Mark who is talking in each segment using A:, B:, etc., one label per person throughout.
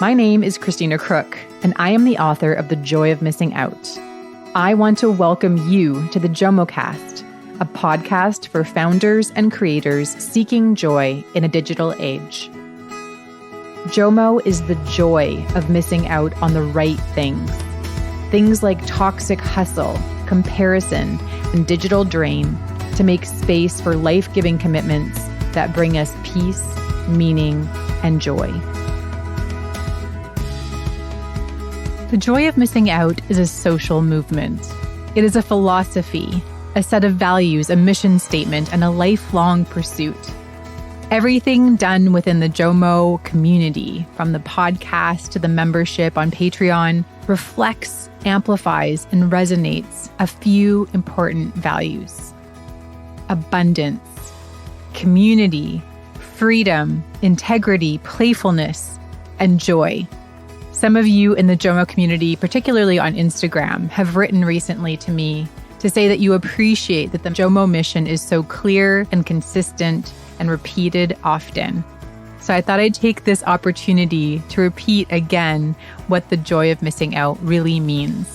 A: My name is Christina Crook, and I am the author of The Joy of Missing Out. I want to welcome you to the JOMOCast, a podcast for founders and creators seeking joy in a digital age. JOMO is the joy of missing out on the right things. Things like toxic hustle, comparison, and digital drain to make space for life-giving commitments that bring us peace, meaning, and joy. The joy of missing out is a social movement. It is a philosophy, a set of values, a mission statement, and a lifelong pursuit. Everything done within the JOMO community, from the podcast to the membership on Patreon, reflects, amplifies, and resonates a few important values: abundance, community, freedom, integrity, playfulness, and joy. Some of you in the JOMO community, particularly on Instagram, have written recently to me to say that you appreciate that the JOMO mission is so clear and consistent and repeated often. So I thought I'd take this opportunity to repeat again what the joy of missing out really means.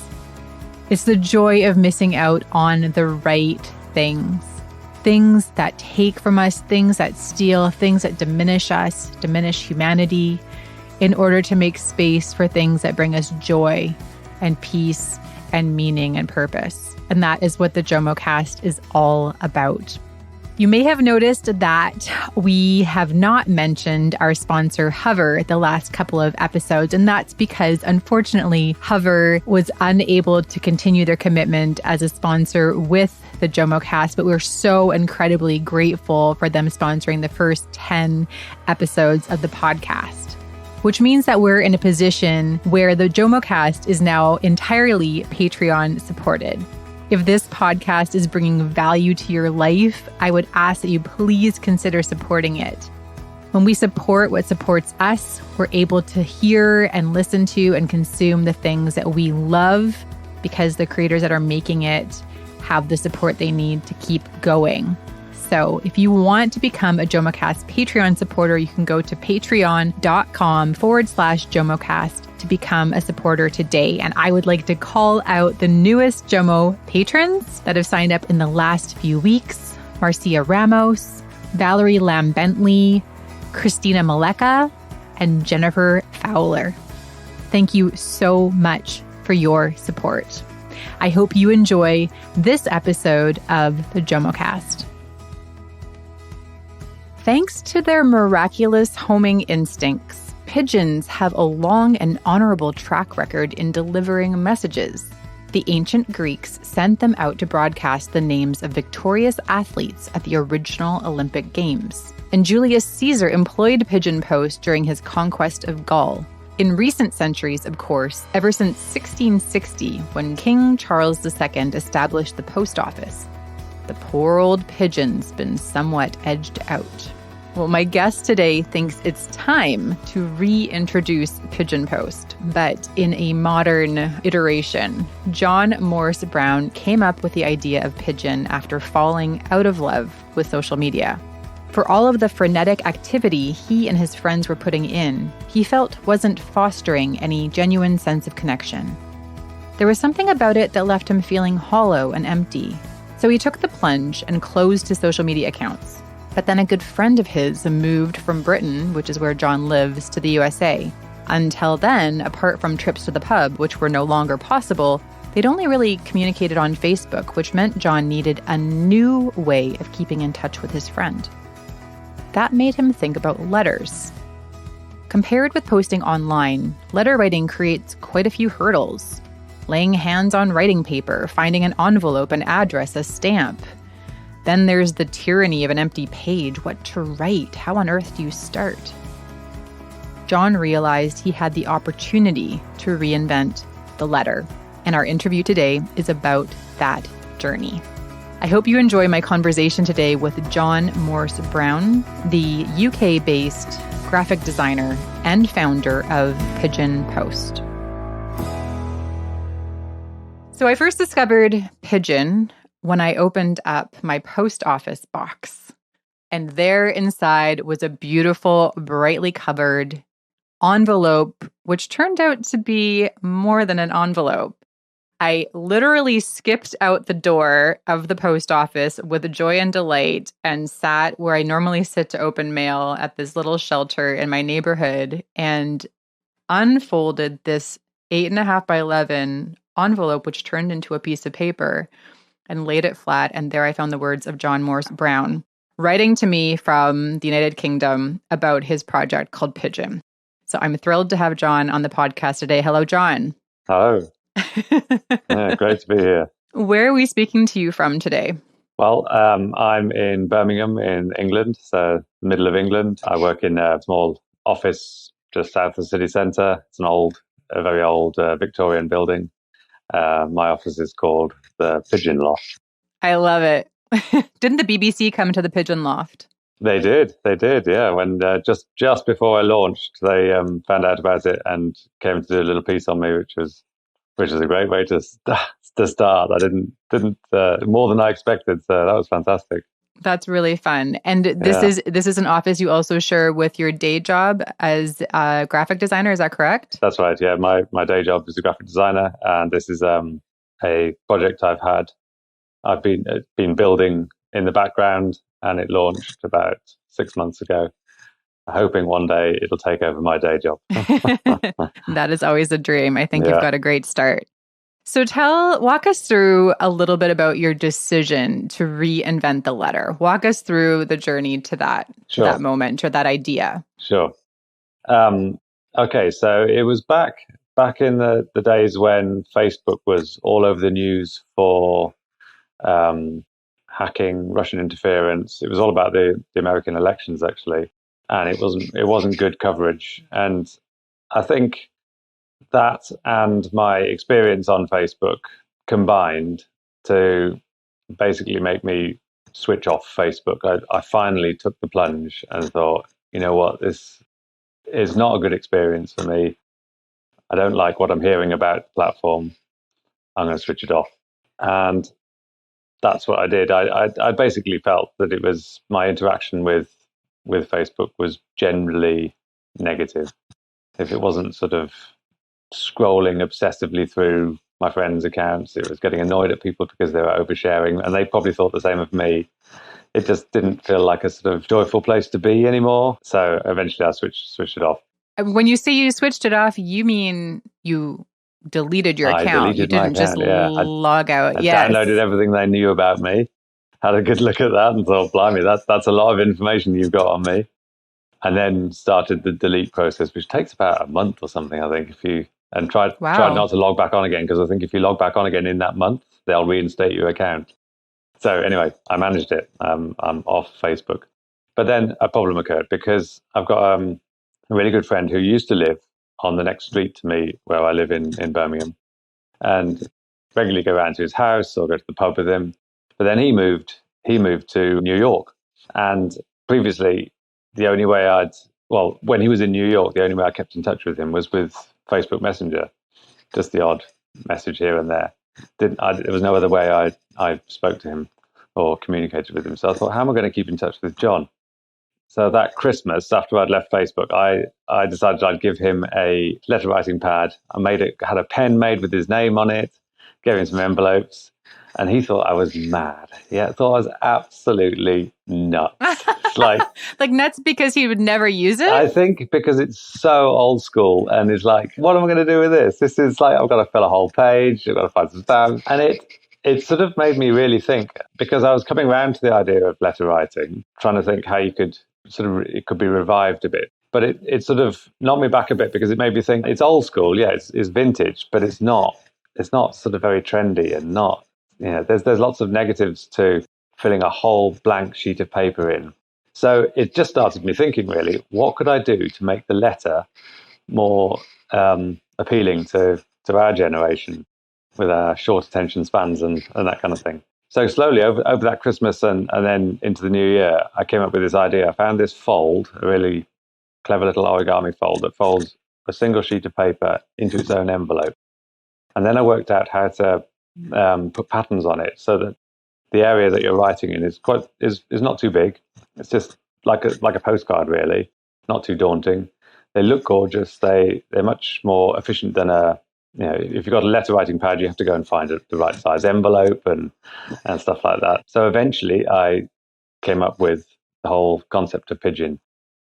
A: It's the joy of missing out on the right things. Things that take from us, things that steal, things that diminish us, diminish humanity, in order to make space for things that bring us joy and peace and meaning and purpose. And that is what the JOMOcast is all about. You may have noticed that we have not mentioned our sponsor, Hover, the last couple of episodes, and that's because, unfortunately, Hover was unable to continue their commitment as a sponsor with the JOMOcast, but we're so incredibly grateful for them sponsoring the first 10 episodes of the podcast. Which means that we're in a position where the JOMOcast is now entirely Patreon supported. If this podcast is bringing value to your life, I would ask that you please consider supporting it. When we support what supports us, we're able to hear and listen to and consume the things that we love because the creators that are making it have the support they need to keep going. So if you want to become a JOMOcast Patreon supporter, you can go to patreon.com/JOMOcast to become a supporter today. And I would like to call out the newest JOMO patrons that have signed up in the last few weeks: Marcia Ramos, Valerie Lamb-Bentley, Christina Maleka, and Jennifer Fowler. Thank you so much for your support. I hope you enjoy this episode of the JOMOcast. Thanks to their miraculous homing instincts, pigeons have a long and honourable track record in delivering messages. The ancient Greeks sent them out to broadcast the names of victorious athletes at the original Olympic Games. And Julius Caesar employed Pigeon Post during his conquest of Gaul. In recent centuries, of course, ever since 1660, when King Charles II established the post office, the poor old pigeon's been somewhat edged out. Well, my guest today thinks it's time to reintroduce Pigeon Post, but in a modern iteration. John Morse-Brown came up with the idea of Pigeon after falling out of love with social media. For all of the frenetic activity he and his friends were putting in, he felt wasn't fostering any genuine sense of connection. There was something about it that left him feeling hollow and empty. So he took the plunge and closed his social media accounts. But then a good friend of his moved from Britain, which is where John lives, to the USA. Until then, apart from trips to the pub, which were no longer possible, they'd only really communicated on Facebook, which meant John needed a new way of keeping in touch with his friend. That made him think about letters. Compared with posting online, letter writing creates quite a few hurdles. Laying hands on writing paper, finding an envelope, an address, a stamp. Then there's the tyranny of an empty page. What to write? How on earth do you start? John realized he had the opportunity to reinvent the letter. And our interview today is about that journey. I hope you enjoy my conversation today with John Morse-Brown, the UK-based graphic designer and founder of Pigeon Post. So I first discovered Pigeon when I opened up my post office box. And there inside was a beautiful, brightly covered envelope, which turned out to be more than an envelope. I literally skipped out the door of the post office with joy and delight and sat where I normally sit to open mail at this little shelter in my neighborhood and unfolded this 8.5 by 11 envelope, which turned into a piece of paper, and laid it flat. And there I found the words of John Morse-Brown writing to me from the United Kingdom about his project called Pigeon. So I'm thrilled to have John on the podcast today. Hello, John.
B: Hello. Yeah, great to be here.
A: Where are we speaking to you from today?
B: Well, I'm in Birmingham in England, so the middle of England. I work in a small office just south of the city centre. It's a very old Victorian building. My office is called the Pigeon Loft.
A: I love it. Didn't the BBC come to the Pigeon Loft?
B: They did, yeah. When just before I launched, they found out about it and came to do a little piece on me, which is a great way to start. I didn't more than I expected, so that was fantastic.
A: That's really fun. And this is an office you also share with your day job as a graphic designer. Is that correct?
B: That's right. Yeah, my day job is a graphic designer, and this is a project I've been building in the background, and it launched about 6 months ago. Hoping one day it'll take over my day job.
A: That is always a dream. I think you've got a great start. So walk us through a little bit about your decision to reinvent the letter. Walk us through the journey to that moment or that idea.
B: Sure. Okay, so it was back in the days when Facebook was all over the news for hacking, Russian interference. It was all about the American elections, actually. And it wasn't good coverage. And I think that and my experience on Facebook combined to basically make me switch off Facebook. I finally took the plunge and thought, you know what, this is not a good experience for me. I don't like what I'm hearing about the platform. I'm going to switch it off. And that's what I did. I basically felt that it was my interaction with Facebook was generally negative. If it wasn't sort of scrolling obsessively through my friends' accounts, it was getting annoyed at people because they were oversharing, and they probably thought the same of me. It just didn't feel like a sort of joyful place to be anymore. So eventually I switched it off.
A: When you say you switched it off, you mean you deleted your account. You didn't just log out.
B: I downloaded everything they knew about me, had a good look at that and thought, blimey, that's a lot of information you've got on me. And then started the delete process, which takes about a month or something, I think, tried not to log back on again, because I think if you log back on again in that month, they'll reinstate your account. So anyway, I managed it. I'm off Facebook. But then a problem occurred because I've got a really good friend who used to live on the next street to me where I live in Birmingham, and regularly go around to his house or go to the pub with him. But then he moved to New York. And previously, the only way when he was in New York, the only way I kept in touch with him was with Facebook Messenger, just the odd message here and there. There was no other way I spoke to him or communicated with him. So I thought, how am I going to keep in touch with John? So that Christmas, after I'd left Facebook, I decided I'd give him a letter writing pad. Had a pen made with his name on it, gave him some envelopes, and he thought I was mad. Yeah, thought I was absolutely nuts. Like
A: nuts because he would never use it?
B: I think because it's so old school, and it's like, what am I going to do with this? This is like, I've got to fill a whole page, I've got to find some stamps. And it sort of made me really think, because I was coming around to the idea of letter writing, trying to think how you could it could be revived a bit. But it sort of knocked me back a bit, because it made me think it's old school, yeah, it's vintage, but it's not sort of very trendy, and not, there's lots of negatives to filling a whole blank sheet of paper in. So it just started me thinking, really, what could I do to make the letter more appealing to our generation with our short attention spans and that kind of thing. So slowly over that Christmas and then into the new year, I came up with this idea. I found this fold, a really clever little origami fold that folds a single sheet of paper into its own envelope. And then I worked out how to put patterns on it so that the area that you're writing in is not too big. It's just like a postcard, really, not too daunting. They look gorgeous. They're much more efficient than if you've got a letter writing pad, you have to go and find the right size envelope and stuff like that. So eventually I came up with the whole concept of Pigeon,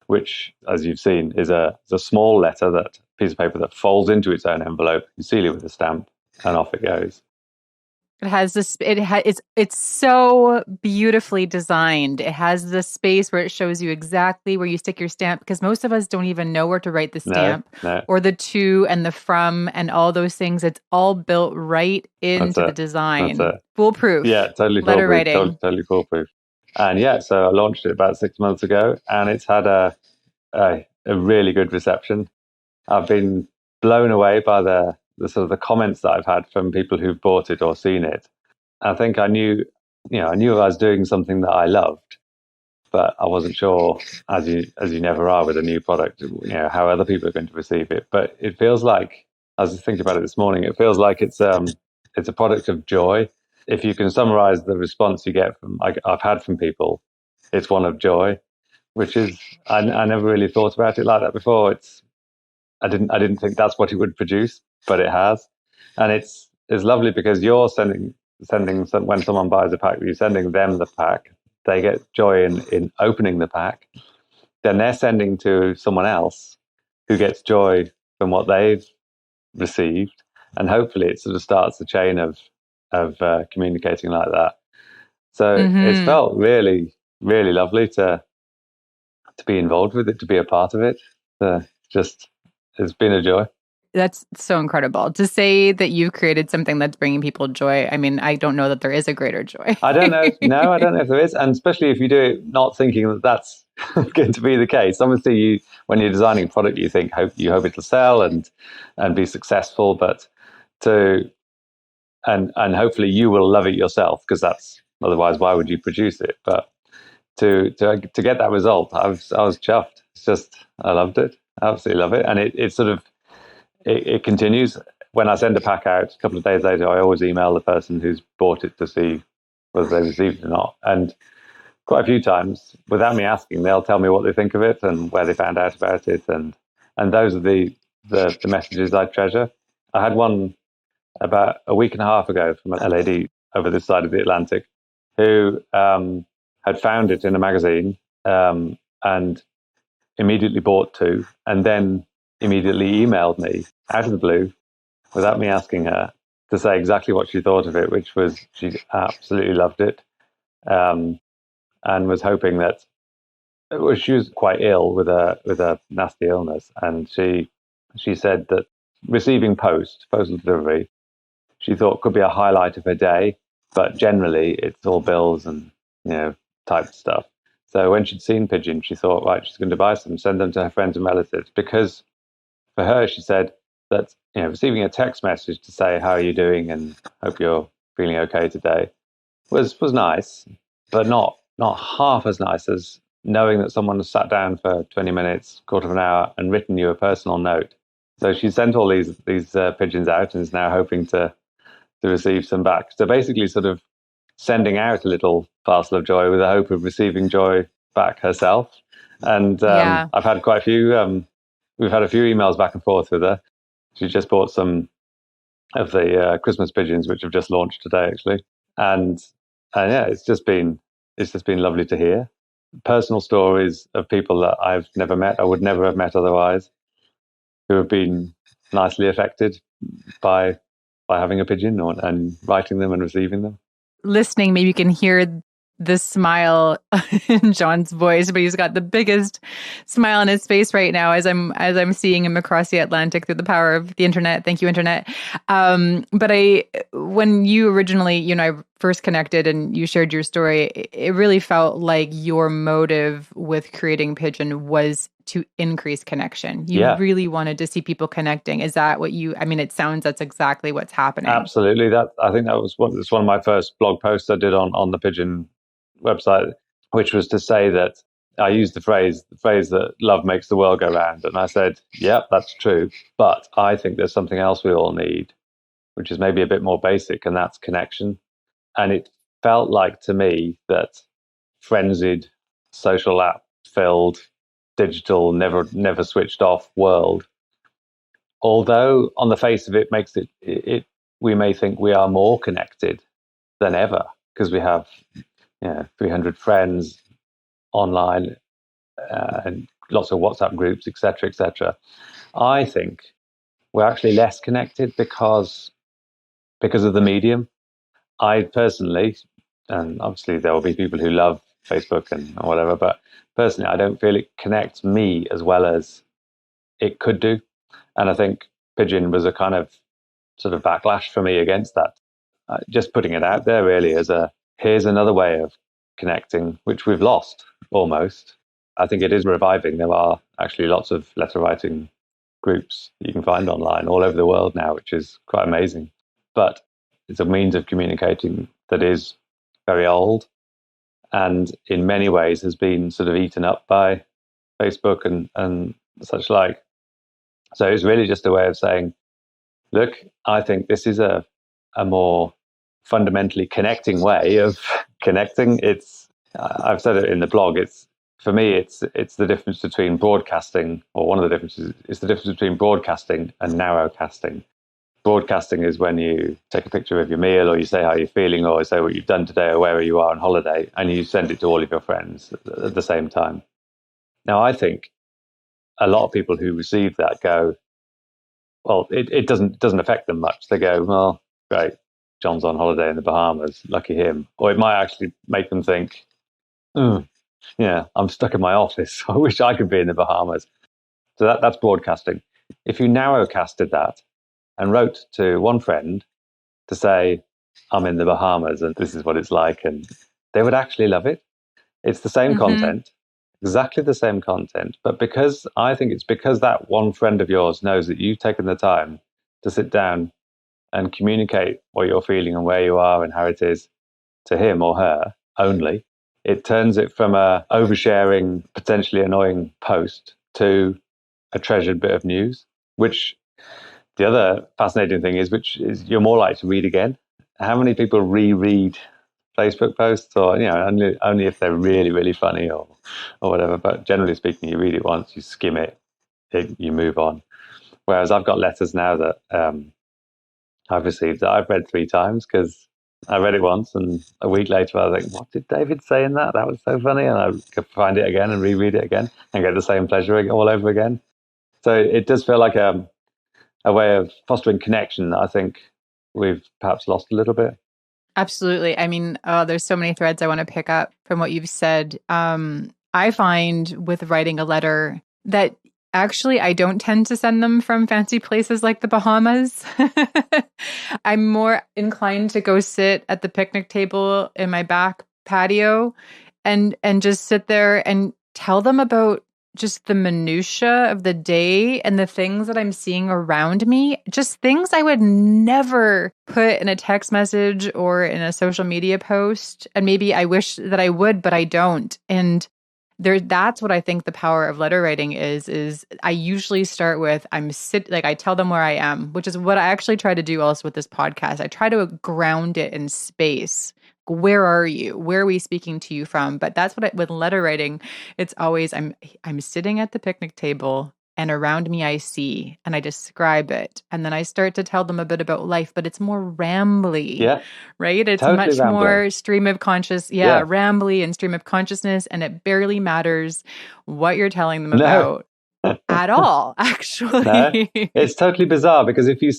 B: which, as you've seen, is a small letter, that piece of paper that folds into its own envelope. You seal it with a stamp, and off it goes.
A: It has this. It's so beautifully designed. It has the space where it shows you exactly where you stick your stamp, because most of us don't even know where to write the stamp or the to and the from and all those things. It's all built right into the design. Foolproof.
B: Yeah, totally
A: Letter
B: foolproof.
A: writing.
B: Totally foolproof. And so I launched it about 6 months ago, and it's had a really good reception. I've been blown away by the sort of the comments that I've had from people who've bought it or seen it. I think I knew I was doing something that I loved, but I wasn't sure, as you never are with a new product, how other people are going to receive it. But it feels like, I was thinking about it this morning, it feels like it's a product of joy. If you can summarize the response you get I've had from people, it's one of joy, which is, I never really thought about it like that before. I didn't think that's what it would produce, but it has. And it's lovely because you're sending when someone buys a pack, you're sending them the pack. They get joy in opening the pack. Then they're sending to someone else who gets joy from what they've received. And hopefully it sort of starts a chain of communicating like that. So it's felt really, really lovely to be involved with it, to be a part of it. It's been a joy.
A: That's so incredible. To say that you've created something that's bringing people joy. I mean, I don't know that there is a greater joy.
B: I don't know. No, I don't know if there is. And especially if you do it not thinking that that's going to be the case. Obviously, when you're designing a product, you hope it'll sell and be successful. But and hopefully you will love it yourself, because otherwise, why would you produce it? But to get that result, I was chuffed. It's just, I loved it. I absolutely love it. And it sort of, it continues. When I send a pack out, a couple of days later, I always email the person who's bought it to see whether they received it or not. And quite a few times, without me asking, they'll tell me what they think of it and where they found out about it. And those are the messages I treasure. I had one about a week and a half ago from a lady over this side of the Atlantic who had found it in a magazine and immediately bought two, and then immediately emailed me out of the blue without me asking her to say exactly what she thought of it, which was she absolutely loved it, and was hoping that she was quite ill with a nasty illness, and she said that receiving postal delivery, she thought could be a highlight of her day, but generally it's all bills and type stuff. So when she'd seen Pigeon, she thought, right, she's going to buy some, send them to her friends and relatives, because for her, she said that receiving a text message to say, how are you doing and hope you're feeling okay today, was nice, but not half as nice as knowing that someone has sat down for 20 minutes, quarter of an hour, and written you a personal note. So she sent all these pigeons out and is now hoping to receive some back. So basically sort of sending out a little parcel of joy with the hope of receiving joy back herself. And I've had quite a few, we've had a few emails back and forth with her. She just bought some of the Christmas pigeons, which have just launched today, actually. And yeah, it's just been lovely to hear personal stories of people that I've never met, I would never have met otherwise, who have been nicely affected by having a pigeon and writing them and receiving them.
A: Listening, maybe you can hear the smile in John's voice, but he's got the biggest smile on his face right now as I'm seeing him across the Atlantic through the power of the internet. Thank you, internet. But when you originally, I first connected and you shared your story, it really felt like your motive with creating Pigeon was to increase connection. You really wanted to see people connecting. Is that what it sounds that's exactly what's happening.
B: Absolutely. I think that was one of my first blog posts I did on the Pigeon website, which was to say that I used the phrase that love makes the world go round. And I said, yeah, that's true. But I think there's something else we all need, which is maybe a bit more basic, and that's connection. And it felt like to me that frenzied, social app filled, digital, never switched off world. Although on the face of it makes it we may think we are more connected than ever because we have 300 friends online and lots of WhatsApp groups, etc., etc. I think we're actually less connected because of the medium. I personally, and obviously there will be people who love Facebook and whatever, but personally, I don't feel it connects me as well as it could do. And I think Pigeon was a kind of sort of backlash for me against that. Just putting it out there really as here's another way of connecting, which we've lost almost. I think it is reviving. There are actually lots of letter writing groups that you can find online all over the world now, which is quite amazing. But it's a means of communicating that is very old and in many ways has been sort of eaten up by Facebook and such like. So it's really just a way of saying, look, I think this is a more fundamentally connecting way of connecting. I've said it in the blog, for me, it's the difference between broadcasting, or one of the differences is the difference between broadcasting and narrowcasting. Broadcasting is when you take a picture of your meal, or you say how you're feeling, or say what you've done today, or wherever you are on holiday, and you send it to all of your friends at the same time. Now, I think a lot of people who receive that go, well, it doesn't affect them much. They go, well, great, John's on holiday in the Bahamas, lucky him. Or it might actually make them think, yeah, I'm stuck in my office. I wish I could be in the Bahamas. So that's broadcasting. If you narrowcasted that and wrote to one friend to say, I'm in the Bahamas and this is what it's like, and they would actually love it. It's the same content, exactly the same content. But because that one friend of yours knows that you've taken the time to sit down and communicate what you're feeling and where you are and how it is to him or her only, it turns it from a oversharing, potentially annoying post to a treasured bit of news, which the other fascinating thing is, which is you're more likely to read again. How many people reread Facebook posts, or only if they're really, really funny or whatever. But generally speaking, you read it once, you skim it, you move on. Whereas I've got letters now that I've received that I've read 3 times because I read it once, and a week later I was like, "What did David say in that? That was so funny!" And I could find it again and reread it again and get the same pleasure all over again. So it does feel like a way of fostering connection that I think we've perhaps lost a little bit.
A: Absolutely. I mean, there's so many threads I want to pick up from what you've said. I find with writing a letter that actually I don't tend to send them from fancy places like the Bahamas. I'm more inclined to go sit at the picnic table in my back patio and just sit there and tell them about just the minutia of the day and the things that I'm seeing around me, just things I would never put in a text message or in a social media post. And maybe I wish that I would, but I don't. And that's what I think the power of letter writing is I usually start with, I tell them where I am, which is what I actually try to do also with this podcast. I try to ground it in space. Where are you? Where are we speaking to you from? But that's what with letter writing, it's always I'm sitting at the picnic table and around me I see, and I describe it. And then I start to tell them a bit about life, but it's more rambly, right? It's
B: totally
A: much
B: rambling.
A: more stream of rambly and stream of consciousness. And it barely matters what you're telling them about at all, actually.
B: No, it's totally bizarre because if you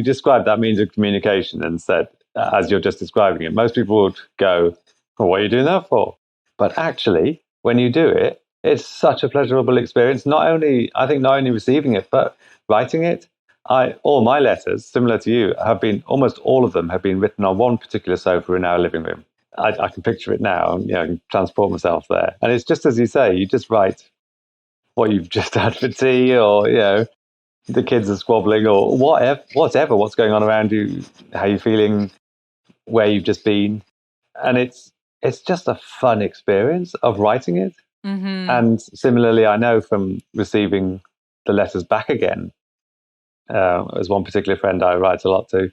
B: described that means of communication and said, as you're just describing it, most people would go, well, what are you doing that for? But actually, when you do it, it's such a pleasurable experience. Not only receiving it, but writing it. All my letters, similar to you, almost all of them have been written on one particular sofa in our living room. I can picture it now, and I can transport myself there. And it's just as you say, you just write what you've just had for tea, or the kids are squabbling, or whatever, what's going on around you, how you're feeling, where you've just been. And it's just a fun experience of writing it.
A: Mm-hmm.
B: And similarly, I know from receiving the letters back again, as one particular friend I write a lot to,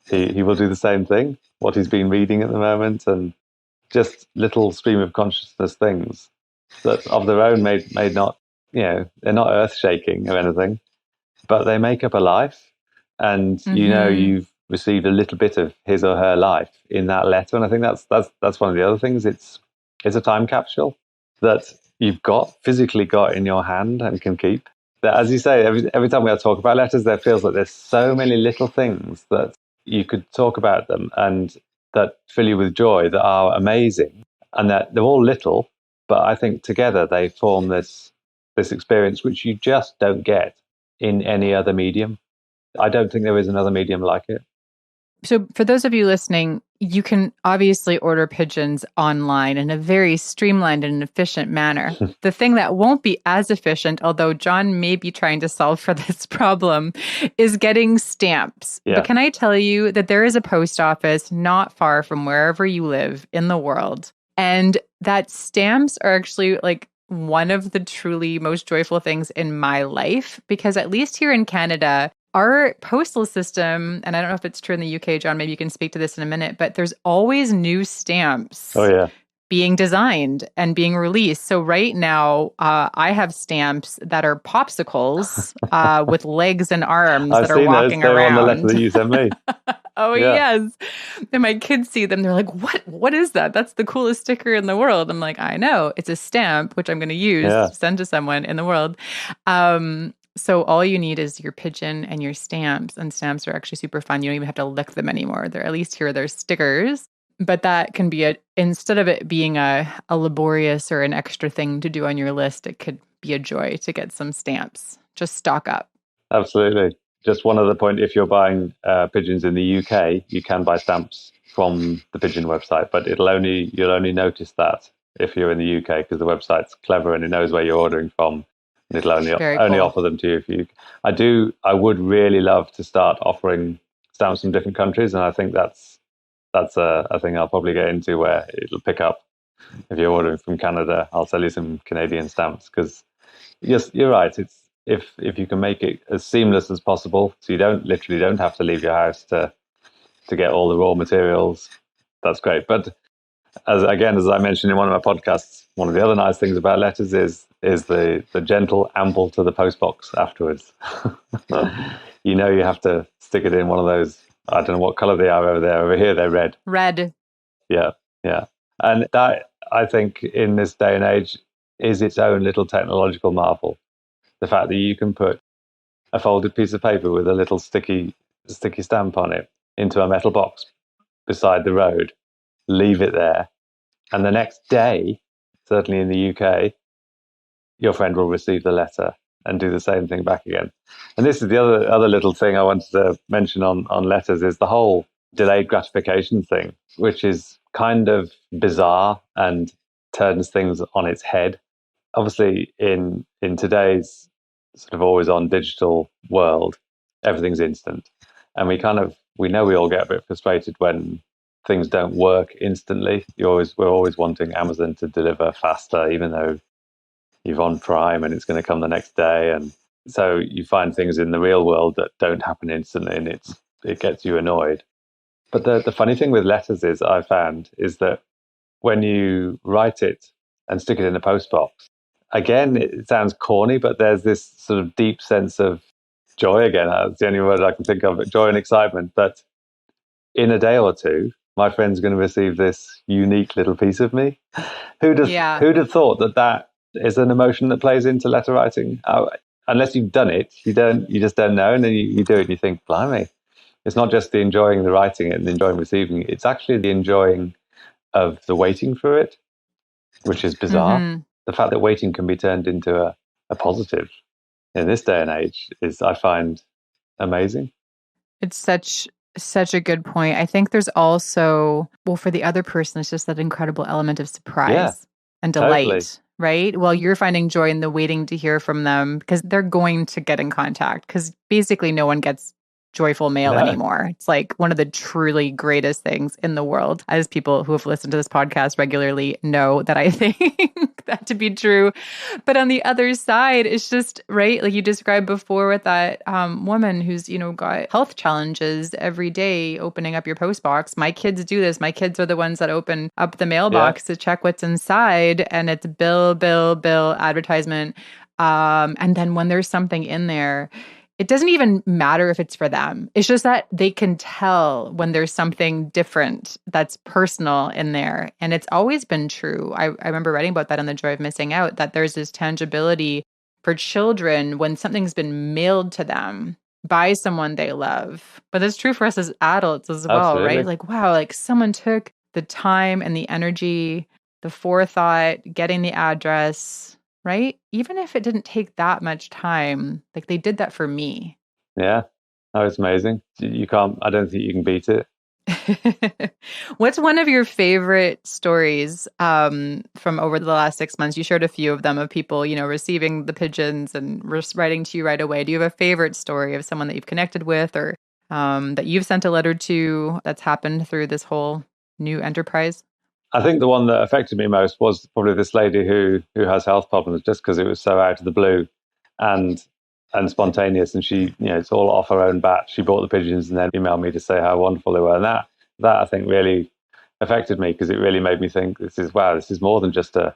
B: he will do the same thing, what he's been reading at the moment, and just little stream of consciousness things that of their own may not, they're not earth shaking or anything, but they make up a life. And, you've received a little bit of his or her life in that letter. And I think that's one of the other things. It's a time capsule that you've physically got in your hand and can keep. That, as you say, every time we talk about letters, there feels like there's so many little things that you could talk about them and that fill you with joy, that are amazing, and that they're all little, but I think together they form this experience which you just don't get in any other medium. I don't think there is another medium like it.
A: So for those of you listening, you can obviously order pigeons online in a very streamlined and efficient manner. The thing that won't be as efficient, although John may be trying to solve for this problem, is getting stamps.
B: Yeah.
A: But can I tell you that there is a post office not far from wherever you live in the world, and that stamps are actually like one of the truly most joyful things in my life, because at least here in Canada, our postal system, and I don't know if it's true in the UK, John, maybe you can speak to this in a minute, but there's always new stamps being designed and being released. So right now, I have stamps that are popsicles with legs and arms that are walking
B: those.
A: around.
B: On the letter that you sent me.
A: Oh, yes. And my kids see them. They're like, what is that? That's the coolest sticker in the world. I'm like, I know. It's a stamp, which I'm going to use to send to someone in the world. So all you need is your pigeon and your stamps, and stamps are actually super fun. You don't even have to lick them anymore. They're, at least here, they're stickers. But that can be instead of it being a laborious or an extra thing to do on your list, it could be a joy to get some stamps. Just stock up.
B: Absolutely. Just one other point, if you're buying pigeons in the UK, you can buy stamps from the Pigeon website, but you'll only notice that if you're in the UK, because the website's clever and it knows where you're ordering from. And it'll only offer them to you if you. I would really love to start offering stamps from different countries, and I think that's a thing I'll probably get into, where it'll pick up. If you're ordering from Canada, I'll sell you some Canadian stamps, because yes, you're right. It's if you can make it as seamless as possible, so you don't have to leave your house to get all the raw materials. That's great. But as I mentioned in one of my podcasts, one of the other nice things about letters is the gentle amble to the postbox afterwards. You have to stick it in one of those. I don't know what color they are over there. Over here, they're red.
A: Red.
B: Yeah. And that, I think, in this day and age, is its own little technological marvel. The fact that you can put a folded piece of paper with a little sticky stamp on it into a metal box beside the road, leave it there, and the next day, certainly in the UK, your friend will receive the letter and do the same thing back again. And this is the other little thing I wanted to mention on letters, is the whole delayed gratification thing, which is kind of bizarre and turns things on its head. Obviously, in today's sort of always on digital world, everything's instant. And we know we all get a bit frustrated when things don't work instantly. We're always wanting Amazon to deliver faster, even though you're on Prime and it's going to come the next day. And so you find things in the real world that don't happen instantly, and it gets you annoyed. But the funny thing with letters is that when you write it and stick it in a post box, again, it sounds corny, but there's this sort of deep sense of joy. Again, that's the only word I can think of, joy and excitement, that in a day or two, my friend's going to receive this unique little piece of me. Who'd have thought that is an emotion that plays into letter writing? Unless you've done it, you just don't know. And then you do it and you think, blimey, it's not just the enjoying the writing it and the enjoying receiving it. It's actually the enjoying of the waiting for it, which is bizarre. Mm-hmm. The fact that waiting can be turned into a positive in this day and age is, I find, amazing.
A: It's such a good point. I think there's also, for the other person, it's just that incredible element of surprise and delight, totally. Right? Well, you're finding joy in the waiting to hear from them, because they're going to get in contact, because basically no one gets joyful mail anymore. It's like one of the truly greatest things in the world. As people who have listened to this podcast regularly know that I think that to be true. But on the other side, it's just, right, like you described before with that woman who's, got health challenges every day opening up your post box. My kids do this. My kids are the ones that open up the mailbox to check what's inside, and it's bill, advertisement. And then when there's something in there, it doesn't even matter if it's for them. It's just that they can tell when there's something different that's personal in there. And it's always been true. I remember writing about that in The Joy of Missing Out, that there's this tangibility for children when something's been mailed to them by someone they love. But it's true for us as adults as well,
B: Absolutely.
A: right? Like, wow, like someone took the time and the energy, the forethought, getting the address, right? Even if it didn't take that much time, like they did that for me.
B: Yeah. Oh, it's amazing. I don't think you can beat it.
A: What's one of your favorite stories from over the last 6 months? You shared a few of them of people, receiving the pigeons and writing to you right away. Do you have a favorite story of someone that you've connected with or that you've sent a letter to that's happened through this whole new enterprise?
B: I think the one that affected me most was probably this lady who has health problems, just because it was so out of the blue and spontaneous. And she, it's all off her own bat. She bought the pigeons and then emailed me to say how wonderful they were. And that I think really affected me, because it really made me think, this is more than just a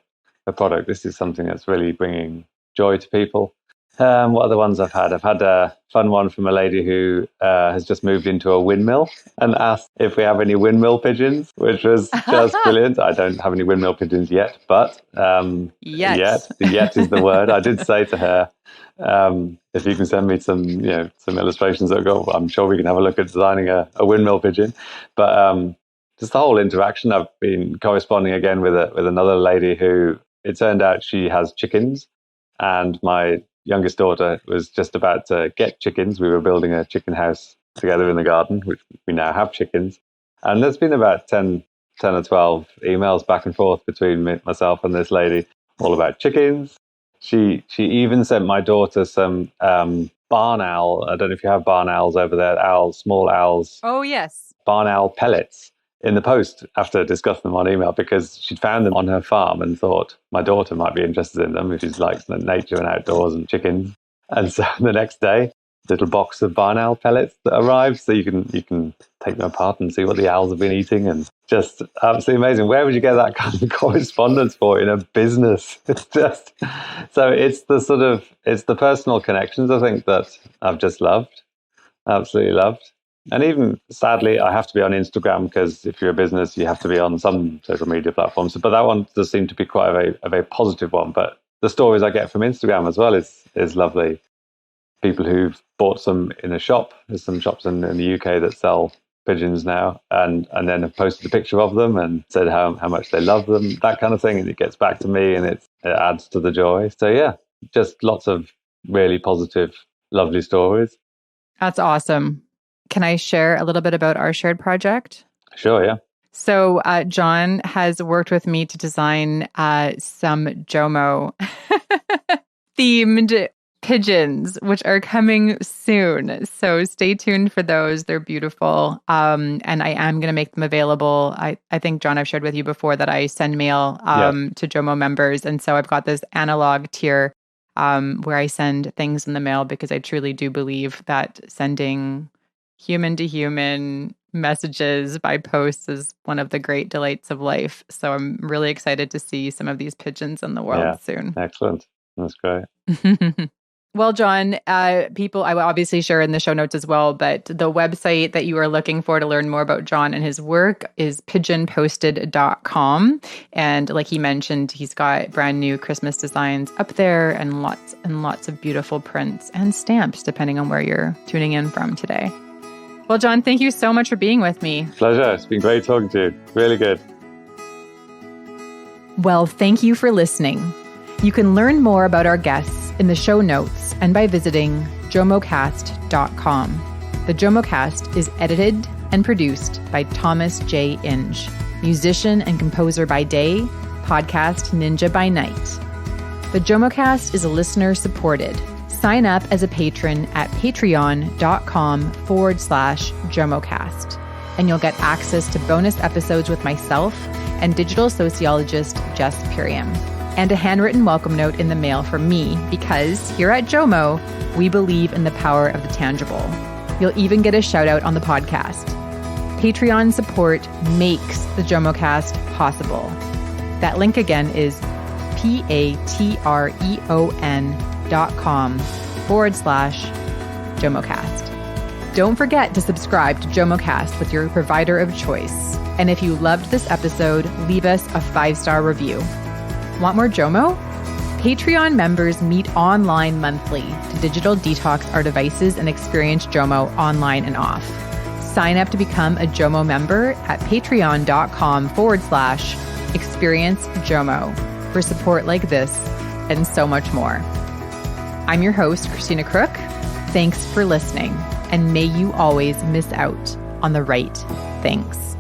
B: product. This is something that's really bringing joy to people. What other ones I've had? I've had a fun one from a lady who has just moved into a windmill and asked if we have any windmill pigeons, which was just brilliant. I don't have any windmill pigeons yet, but yet is the word. I did say to her, if you can send me some illustrations that go, I'm sure we can have a look at designing a windmill pigeon. But just the whole interaction. I've been corresponding again with another lady who, it turned out she has chickens, and my youngest daughter was just about to get chickens. We were building a chicken house together in the garden, which we now have chickens. And there's been about 10 or 12 emails back and forth between myself and this lady, all about chickens. She even sent my daughter some barn owl. I don't know if you have barn owls over there, small owls.
A: Oh, yes.
B: Barn owl pellets in the post after discussing them on email, because she'd found them on her farm and thought my daughter might be interested in them if she's likes nature and outdoors and chickens. And so the next day, little box of barn owl pellets that arrived, so you can take them apart and see what the owls have been eating, and just absolutely amazing. Where would you get that kind of correspondence for in a business? It's just, so it's the personal connections, I think, that I've just loved, absolutely loved. And even, sadly, I have to be on Instagram, because if you're a business, you have to be on some social media platforms. But that one does seem to be quite a very positive one. But the stories I get from Instagram as well is lovely. People who've bought some in a shop. There's some shops in the UK that sell pigeons now, and then have posted a picture of them and said how much they love them, that kind of thing. And it gets back to me, and it adds to the joy. So yeah, just lots of really positive, lovely stories.
A: That's awesome. Can I share a little bit about our shared project?
B: Sure, yeah.
A: So John has worked with me to design some JOMO themed pigeons, which are coming soon. So stay tuned for those. They're beautiful. And I am going to make them available. I think, John, I've shared with you before that I send mail to JOMO members. And so I've got this analog tier where I send things in the mail, because I truly do believe that sending human to human messages by post is one of the great delights of life. So I'm really excited to see some of these pigeons in the world soon.
B: Excellent. That's great.
A: Well, John, people, I will obviously share in the show notes as well, but the website that you are looking for to learn more about John and his work is pigeonposted.com. And like he mentioned, he's got brand new Christmas designs up there, and lots of beautiful prints and stamps, depending on where you're tuning in from today. Well, John, thank you so much for being with me.
B: Pleasure. It's been great talking to you. Really good.
A: Well, thank you for listening. You can learn more about our guests in the show notes and by visiting JOMOCast.com. The JOMOCast is edited and produced by Thomas J. Inge, musician and composer by day, podcast ninja by night. The JOMOCast is listener-supported, Sign up as a patron at patreon.com/JOMOCast, and you'll get access to bonus episodes with myself and digital sociologist Jess Piriam, and a handwritten welcome note in the mail from me, because here at JOMO, we believe in the power of the tangible. You'll even get a shout out on the podcast. Patreon support makes the JOMOcast possible. That link again is patreon.com/JOMOcast. Don't forget to subscribe to JOMOcast with your provider of choice. And if you loved this episode, leave us a 5-star review. Want more JOMO? Patreon members meet online monthly to digital detox our devices and experience JOMO online and off. Sign up to become a JOMO member at patreon.com/experience JOMO for support like this and so much more. I'm your host, Christina Crook. Thanks for listening, and may you always miss out on the right things.